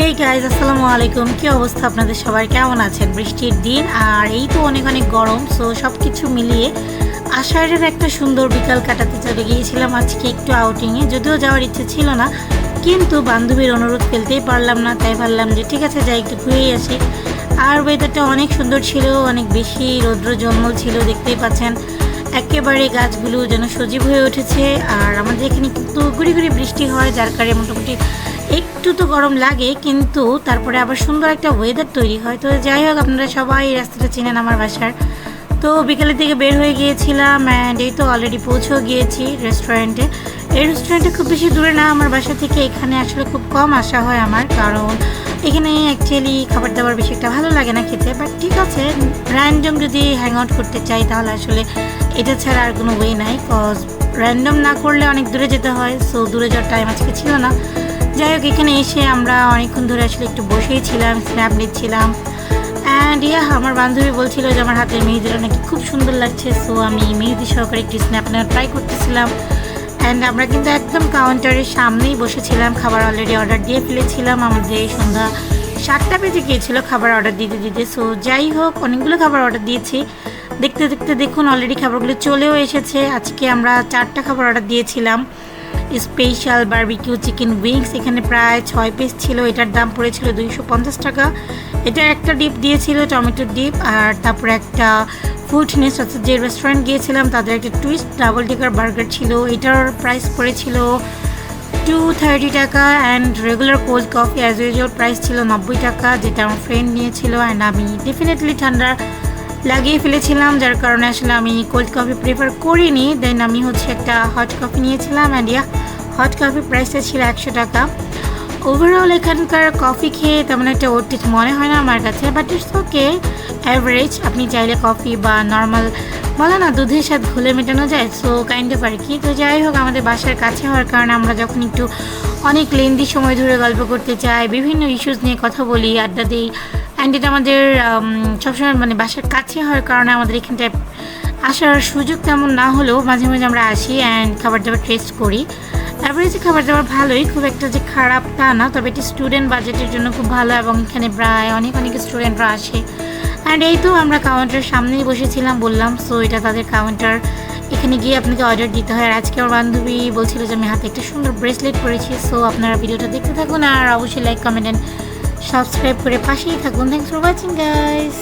Hey guys, আসসালামু আলাইকুম। কি অবস্থা আপনাদের সবার? কেমন আছেন? বৃষ্টির দিন আর এই তো অনেক অনেক গরম, সো সব কিছু মিলিয়ে আষাঢ়ের একটা সুন্দর বিকাল কাটাতে চলে গিয়েছিলাম আজকে একটু আউটিংয়ে। যদিও যাওয়ার ইচ্ছে ছিল না, কিন্তু বান্ধবীর অনুরোধ ফেলতেই পারলাম না, তাই ভাবলাম যে ঠিক আছে যাই, একটু ঘুরেই আসি। আর ওয়েদারটা অনেক সুন্দর ছিল, অনেক বেশি রৌদ্র জন্মল ছিল, দেখতেই পাচ্ছেন একেবারে গাছগুলো যেন সজীব হয়ে উঠেছে। আর আমাদের এখানে কিন্তু গুড়ি গুড়ি বৃষ্টি হয়, যার কারণে মোটামুটি একটু তো গরম লাগে, কিন্তু তারপরে আবার সুন্দর একটা ওয়েদার তৈরি হয়। তো যাই হোক, আপনারা সবাই এই রাস্তাটা চেনেন আমার বাসার। তো বিকেলের দিকে বের হয়ে গিয়েছিলাম অ্যান্ড এই তো অলরেডি পৌঁছেও গিয়েছি রেস্টুরেন্টে। এই রেস্টুরেন্টে খুব বেশি দূরে না আমার বাসা থেকে, এখানে আসলে খুব কম আসা হয় আমার, কারণ এখানে অ্যাকচুয়ালি খাবার দাবার বেশি একটা ভালো লাগে না খেতে। বাট ঠিক আছে, র্যান্ডম যদি হ্যাং আউট করতে চাই তাহলে আসলে এটা ছাড়া আর কোনো ওয়ে নাই, কজ র্যান্ডম না করলে অনেক দূরে যেতে হয়। সো দূরে যাওয়ার টাইম আজকে ছিল না। যাই হোক, এখানে এসে আমরা অনেকক্ষণ ধরে আসলে একটু বসেই ছিলাম, স্ন্যাপ নিচ্ছিলাম। অ্যান্ড আমার বান্ধবী বলছিল যে আমার হাতের মেহেদিটা নাকি খুব সুন্দর লাগছে, সো আমি মেহেদি সহকারে একটু স্ন্যাপ নেওয়ার ট্রাই করতেছিলাম। অ্যান্ড আমরা কিন্তু একদম কাউন্টারের সামনেই বসেছিলাম, খাবার অলরেডি অর্ডার দিয়ে ফেলেছিলাম। আমাদের সন্ধ্যা 7টা বেজে গিয়েছিল খাবার অর্ডার দিতে দিতে। সো যাই হোক, অনেকগুলো খাবার অর্ডার দিয়েছি। দেখতে দেখতে দেখুন অলরেডি খাবারগুলো চলেও এসেছে। আজকে আমরা 4টা খাবার অর্ডার দিয়েছিলাম। স্পেশাল বারবিকিউ চিকেন উইংস, এখানে প্রায় 6 পিস ছিল, এটার দাম পড়েছিল 250 টাকা। এটা একটা ডিপ দিয়েছিল, টমেটো ডিপ। আর তারপরে একটা ফুডনেস, অর্থাৎ যে রেস্টুরেন্ট গিয়েছিলাম তাদের একটা টুইস্ট ডাবল ডেকার বার্গার ছিল, এটার প্রাইস পড়েছিল 230 টাকা। And regular cold coffee as usual price ছিল 90 টাকা, যেটা আমার ফ্রেন্ড নিয়েছিল। অ্যান্ড আমি ডেফিনেটলি ঠান্ডা লাগিয়ে ফেলেছিলাম, যার কারণে আসলে আমি কোল্ড কফি প্রেফার করিনি। দেন আমি একটা হট কফি নিয়েছিলাম, অ্যান্ড হট কফি প্রাইসটা ছিল 100 টাকা। ওভারঅল এখানকার কফি খেয়ে তেমন একটা ওটিট মনে হয় না আমার কাছে, বাট ইটস ওকে, অ্যাভারেজ। আপনি চাইলে কফি বা নর্মাল বলে না দুধের সাথে ঘুলে মেটানো যায়, সো কাইন্ড অফ আর কি। তো যাই হোক, আমাদের বাসার কাছে হওয়ার কারণে আমরা যখন একটু অনেক লেন্দি সময় ধরে গল্প করতে চাই, বিভিন্ন ইস্যুস নিয়ে কথা বলি, আড্ডা দিই। অ্যান্ড এটা আমাদের সবসময় বাসার কাছে হওয়ার কারণে আমাদের এখানটায় আসার সুযোগ তেমন না হলেও মাঝে মাঝে আমরা আসি অ্যান্ড খাবার দাবার টেস্ট করি। অ্যাভারেজে খাবার দাবার ভালোই, খুব একটা যে খারাপ তা না, তবে এটি স্টুডেন্ট বাজেটের জন্য খুব ভালো এবং এখানে প্রায় অনেক অনেক স্টুডেন্টরা আসে। অ্যান্ড এই তো আমরা কাউন্টার সামনেই বসেছিলাম, বললাম সো এটা তাদের কাউন্টার, এখানে গিয়ে আপনাকে অর্ডার দিতে হয়। আর আজকে আমার বান্ধবী বলছিল যে আমি হাতে একটা সুন্দর ব্রেসলেট পরেছি। সো আপনারা ভিডিওটা দেখতে থাকুন আর অবশ্যই লাইক, কমেন্ট অ্যান্ড সাবস্ক্রাইব করে পাশেই থাকুন। Thanks for watching guys.